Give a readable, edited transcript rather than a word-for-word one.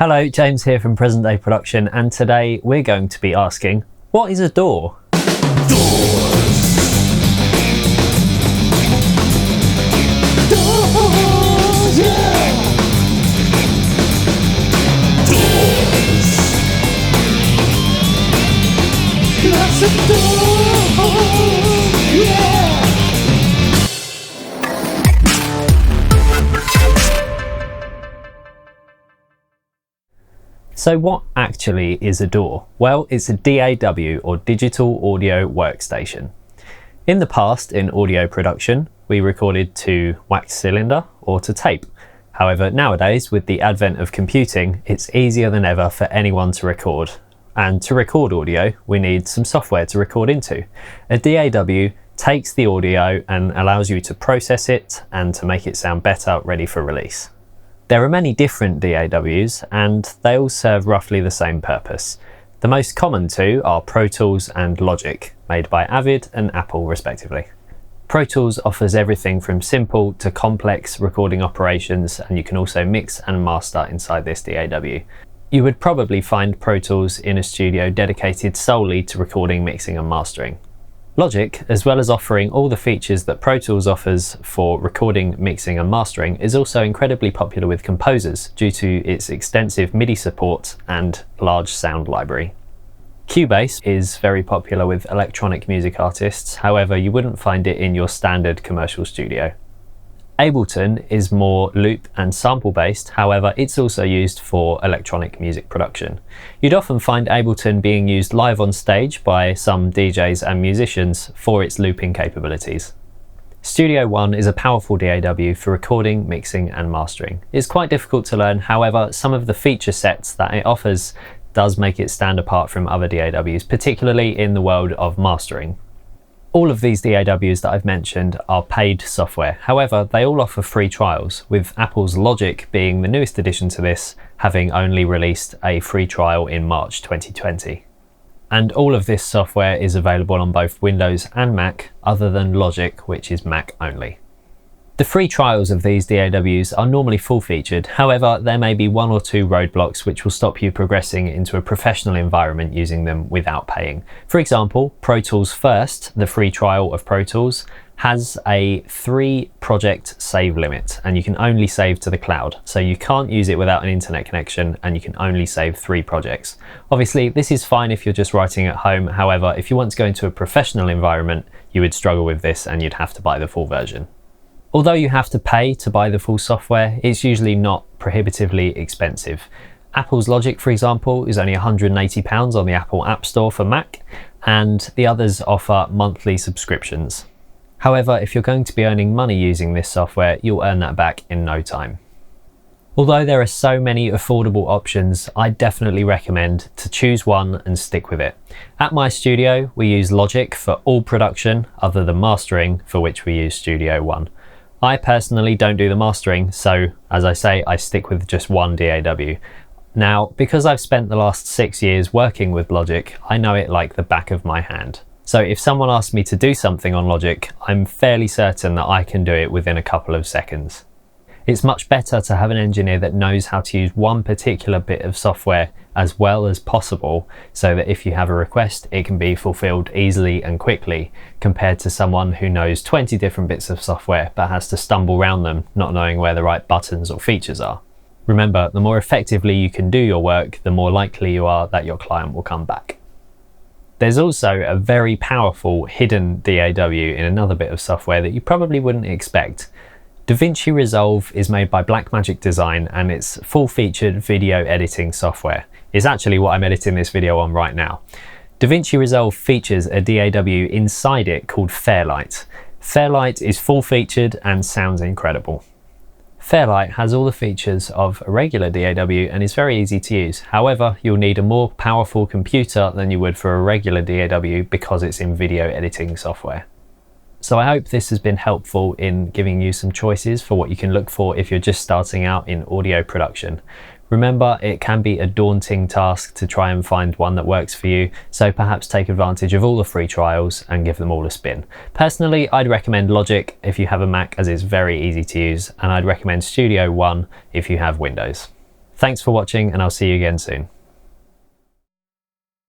Hello, James here from Present Day Production, and today we're going to be asking, what is a DAW? So what actually is a DAW? Well, it's a DAW, or Digital Audio Workstation. In the past, in audio production, we recorded to wax cylinder or to tape. However, nowadays, with the advent of computing, it's easier than ever for anyone to record. And to record audio, we need some software to record into. A DAW takes the audio and allows you to process it and to make it sound better, ready for release. There are many different DAWs and they all serve roughly the same purpose. The most common two are Pro Tools and Logic, made by Avid and Apple respectively. Pro Tools offers everything from simple to complex recording operations, and you can also mix and master inside this DAW. You would probably find Pro Tools in a studio dedicated solely to recording, mixing and mastering. Logic, as well as offering all the features that Pro Tools offers for recording, mixing and mastering, is also incredibly popular with composers due to its extensive MIDI support and large sound library. Cubase is very popular with electronic music artists, however you wouldn't find it in your standard commercial studio. Ableton is more loop and sample based, however it's also used for electronic music production. You'd often find Ableton being used live on stage by some DJs and musicians for its looping capabilities. Studio One is a powerful DAW for recording, mixing and mastering. It's quite difficult to learn, however some of the feature sets that it offers does make it stand apart from other DAWs, particularly in the world of mastering. All of these DAWs that I've mentioned are paid software, however they all offer free trials, with Apple's Logic being the newest addition to this, having only released a free trial in March 2020. And all of this software is available on both Windows and Mac, other than Logic, which is Mac only. The free trials of these DAWs are normally full-featured, however there may be one or two roadblocks which will stop you progressing into a professional environment using them without paying. For example, Pro Tools First, the free trial of Pro Tools, has a 3-project save limit, and you can only save to the cloud, so you can't use it without an internet connection and you can only save 3 projects. Obviously this is fine if you're just writing at home, however if you want to go into a professional environment you would struggle with this and you'd have to buy the full version. Although you have to pay to buy the full software, it's usually not prohibitively expensive. Apple's Logic, for example, is only £180 on the Apple App Store for Mac, and the others offer monthly subscriptions. However, if you're going to be earning money using this software, you'll earn that back in no time. Although there are so many affordable options, I definitely recommend to choose one and stick with it. At my studio, we use Logic for all production other than mastering, for which we use Studio One. I personally don't do the mastering, so as I say, I stick with just one DAW. Now, because I've spent the last 6 years working with Logic, I know it like the back of my hand. So if someone asks me to do something on Logic, I'm fairly certain that I can do it within a couple of seconds. It's much better to have an engineer that knows how to use one particular bit of software as well as possible, so that if you have a request it can be fulfilled easily and quickly, compared to someone who knows 20 different bits of software but has to stumble around them, not knowing where the right buttons or features are. Remember, the more effectively you can do your work, the more likely you are that your client will come back. There's also a very powerful hidden DAW in another bit of software that you probably wouldn't expect. DaVinci Resolve is made by Blackmagic Design and it's full-featured video editing software. It's actually what I'm editing this video on right now. DaVinci Resolve features a DAW inside it called Fairlight. Fairlight is full-featured and sounds incredible. Fairlight has all the features of a regular DAW and is very easy to use. However, you'll need a more powerful computer than you would for a regular DAW because it's in video editing software. So I hope this has been helpful in giving you some choices for what you can look for if you're just starting out in audio production. Remember, it can be a daunting task to try and find one that works for you, so perhaps take advantage of all the free trials and give them all a spin. Personally, I'd recommend Logic if you have a Mac, as it's very easy to use, and I'd recommend Studio One if you have Windows. Thanks for watching, and I'll see you again soon.